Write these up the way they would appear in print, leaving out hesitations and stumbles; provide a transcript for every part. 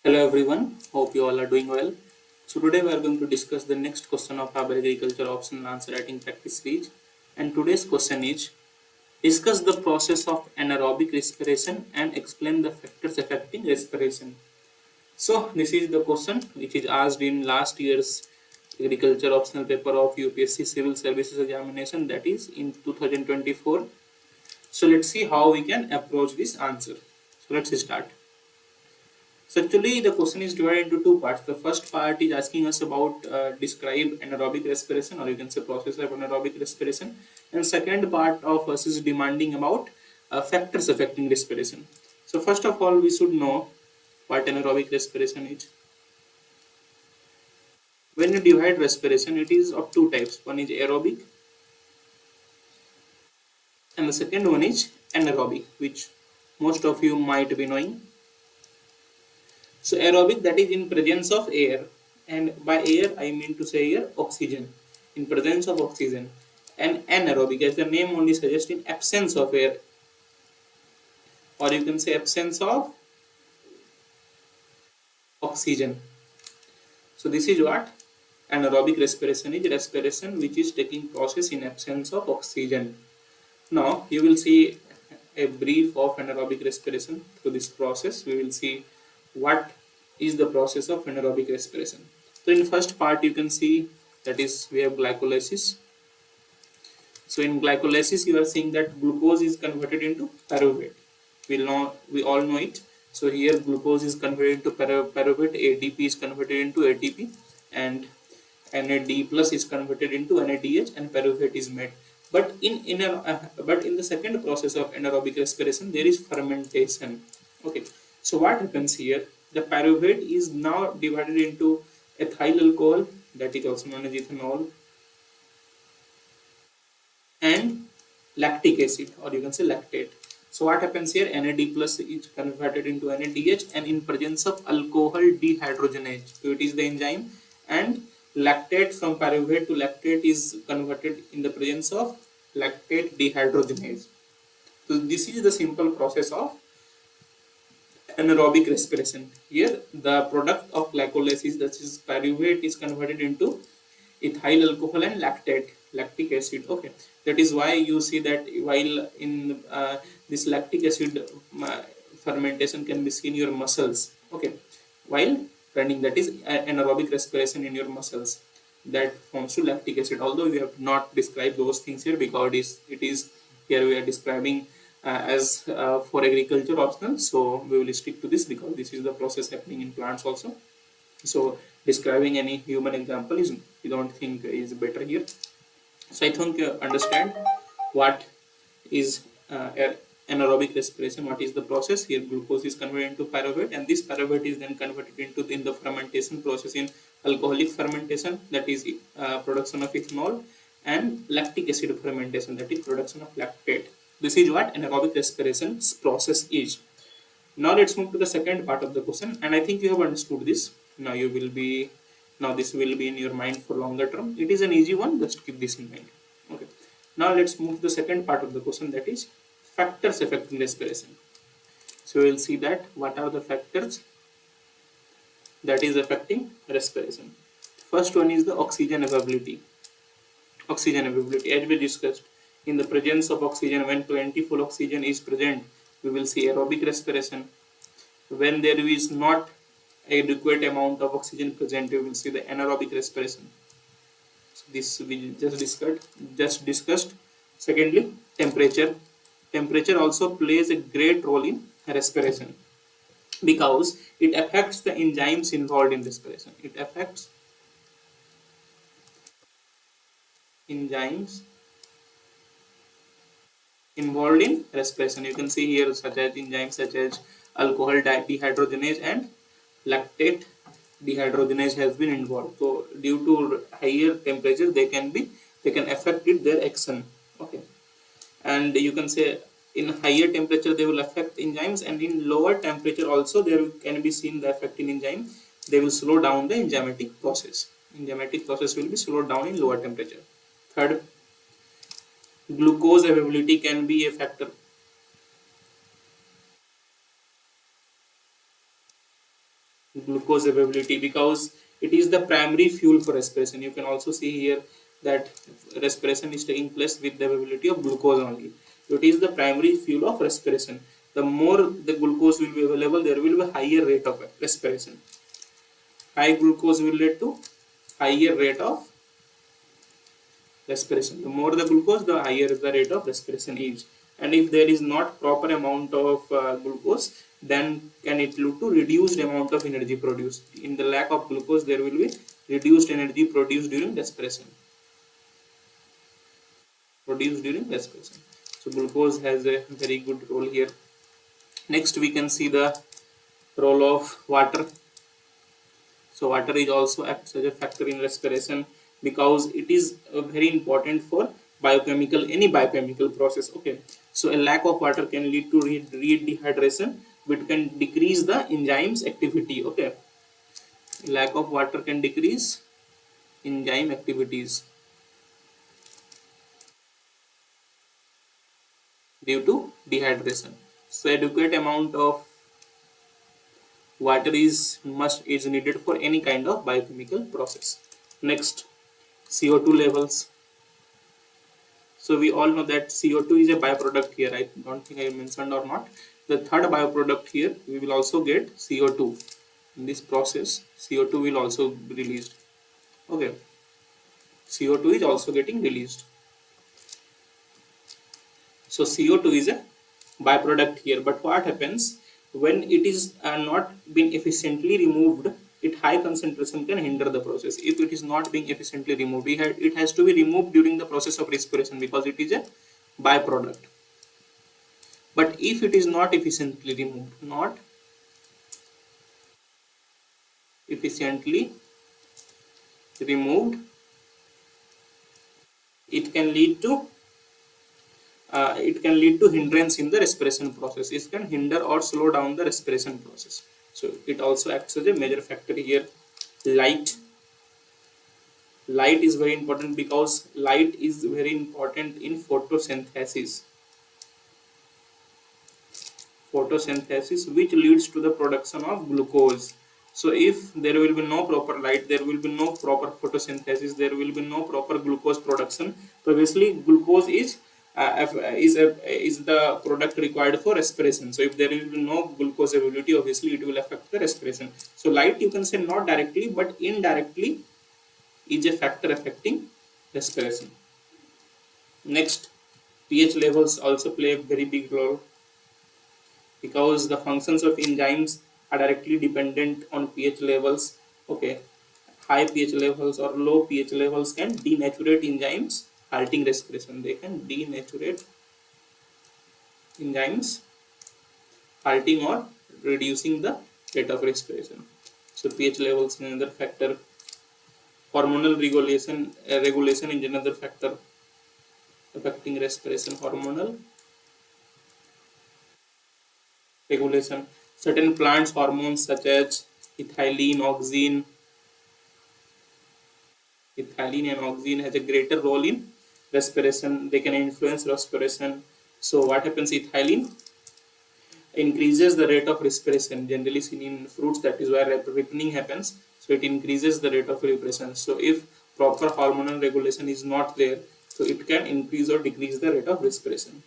Hello everyone, hope you all are doing well. So today we are going to discuss the next question of our agriculture optional answer writing practice series. And today's question is discuss the process of anaerobic respiration and explain the factors affecting respiration. So this is the question which is asked in last year's agriculture optional paper of UPSC Civil Services examination, that is in 2024. So let's see how we can approach this answer. So let's start. So actually the question is divided into two parts. The first part is asking us about describe anaerobic respiration, or you can say process of anaerobic respiration, and second part of us is demanding about factors affecting respiration. So first of all we should know what anaerobic respiration is. When you divide respiration, it is of two types. One is aerobic and the second one is anaerobic, which most of you might be knowing. So aerobic, that is in presence of air, and by air I mean to say here oxygen, in presence of oxygen. And anaerobic, as the name only suggests, in absence of air, or you can say absence of oxygen. So this is what anaerobic respiration is: respiration which is taking process in absence of oxygen. Now you will see a brief of anaerobic respiration. Through this process we will see what is the process of anaerobic respiration. So in first part you can see that is we have glycolysis. So in glycolysis you are seeing that glucose is converted into pyruvate. We all know it. So here glucose is converted into pyruvate, ADP is converted into ATP, and NAD plus is converted into NADH, and pyruvate is made. But in the second process of anaerobic respiration there is fermentation. Okay, so what happens here? The pyruvate is now divided into ethyl alcohol, that is also known as ethanol, and lactic acid, or you can say lactate. So what happens here? NAD plus is converted into NADH, and in presence of alcohol dehydrogenase, so it is the enzyme, and lactate from pyruvate to lactate is converted in the presence of lactate dehydrogenase. So this is the simple process of anaerobic respiration. Here the product of glycolysis, that is pyruvate, is converted into ethyl alcohol and lactic acid. Okay, that is why you see that while in this lactic acid fermentation can be seen in your muscles. Okay, while running, that is anaerobic respiration in your muscles, that forms to lactic acid. Although we have not described those things here because it is here we are describing as for agriculture optional, so we will stick to this because this is the process happening in plants also. So describing any human example is, we don't think is better here. So I think you understand what is anaerobic respiration, what is the process. Here glucose is converted into pyruvate, and this pyruvate is then converted into in the fermentation process in alcoholic fermentation, that is production of ethanol, and lactic acid fermentation, that is production of lactate. This is what anaerobic respiration process is. Now let's move to the second part of the question, and I think you have understood this. Now this will be in your mind for longer term. It is an easy one, just keep this in mind. Okay, now let's move to the second part of the question, that is factors affecting respiration. So we'll see that what are the factors that is affecting respiration. First one is the oxygen availability. Oxygen availability, as we discussed, in the presence of oxygen, when plentiful oxygen is present, we will see aerobic respiration. When there is not adequate amount of oxygen present, we will see the anaerobic respiration. So this we just discussed. Secondly, temperature. Temperature also plays a great role in respiration because it affects the enzymes involved in respiration. It affects enzymes involved in respiration. You can see here such as enzymes such as alcohol dehydrogenase and lactate dehydrogenase has been involved. So due to higher temperature, they can affect it their action. Okay, and you can say in higher temperature they will affect enzymes, and in lower temperature also there can be seen the effect in enzyme. They will slow down the enzymatic process. Enzymatic process will be slowed down in lower temperature. Third, glucose availability can be a factor. glucose availability, because it is the primary fuel for respiration. You can also see here that respiration is taking place with the availability of glucose only. So it is the primary fuel of respiration. The more the glucose will be available, there will be higher rate of respiration. High glucose will lead to higher rate of respiration. The more the glucose, the higher the rate of respiration is. And if there is not proper amount of glucose, then can it lead to reduced amount of energy produced. In the lack of glucose, there will be reduced energy produced during respiration. So glucose has a very good role here. Next, we can see the role of water. So water is also acts as a factor in respiration, because it is very important for biochemical, any biochemical process. Okay, so a lack of water can lead to dehydration, which can decrease the enzymes activity. Okay, lack of water can decrease enzyme activities due to dehydration. So adequate amount of water is needed for any kind of biochemical process. Next, CO2 levels. So we all know that CO2 is a byproduct here. I don't think I mentioned or not. The third byproduct here, we will also get CO2. In this process, CO2 will also be released. Okay, CO2 is also getting released. So CO2 is a byproduct here. But what happens when it is not being efficiently removed? It high concentration can hinder the process. If it is not being efficiently removed, it has to be removed during the process of respiration, because it is a byproduct. But if it is not efficiently removed, not efficiently removed, it can lead to hindrance in the respiration process. It can hinder or slow down the respiration process. So it also acts as a major factor here. Light is very important, because light is very important in photosynthesis, which leads to the production of glucose. So if there will be no proper light, there will be no proper photosynthesis, there will be no proper glucose production. So obviously glucose is the product required for respiration. So if there will be no glucose availability, obviously it will affect the respiration. So light, you can say, not directly but indirectly is a factor affecting respiration. Next, pH levels also play a very big role, because the functions of enzymes are directly dependent on pH levels. Okay, high pH levels or low pH levels can denaturate enzymes, halting respiration. They can denaturate enzymes, halting or reducing the rate of respiration. So pH levels is another factor. Hormonal regulation is another factor affecting respiration. Hormonal regulation. Certain plants hormones such as ethylene, auxin, ethylene and auxin has a greater role in respiration. They can influence respiration. So what happens? Ethylene increases the rate of respiration, generally seen in fruits. That is where ripening happens. So it increases the rate of respiration. So if proper hormonal regulation is not there, so it can increase or decrease the rate of respiration.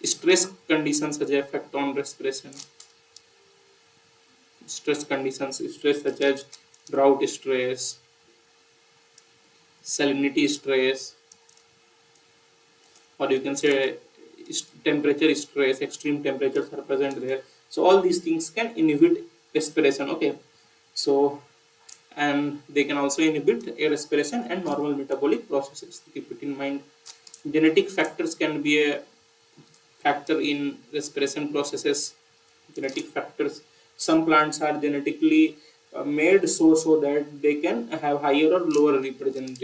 Stress conditions has an effect on respiration. Stress such as drought stress, salinity stress, or you can say temperature stress, extreme temperatures are present there. So all these things can inhibit respiration. Okay, so and they can also inhibit air respiration and normal metabolic processes. Keep it in mind. Genetic factors can be a factor in respiration processes. Genetic factors, some plants are genetically made so that they can have higher or lower respiration.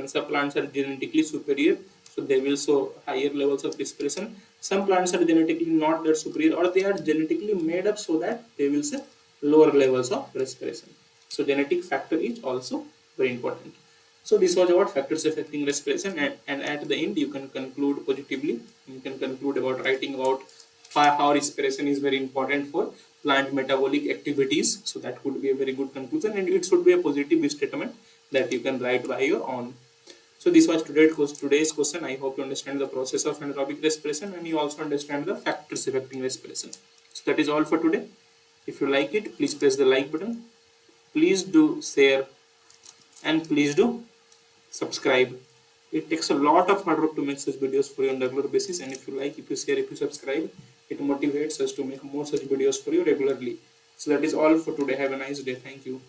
Some plants are genetically superior, so they will show higher levels of respiration. Some plants are genetically not that superior, or they are genetically made up so that they will say lower levels of respiration. So genetic factor is also very important. So this was about factors affecting respiration, and at the end you can conclude positively. You can conclude about writing about how respiration is very important for plant metabolic activities. So that could be a very good conclusion, and it should be a positive statement that you can write by your own. So this was today's question. I hope you understand the process of anaerobic respiration and you also understand the factors affecting respiration. So that is all for today. If you like it, please press the like button. Please do share and please do subscribe. It takes a lot of hard work to make such videos for you on a regular basis, and if you like, if you share, if you subscribe, it motivates us to make more such videos for you regularly. So that is all for today. Have a nice day. Thank you.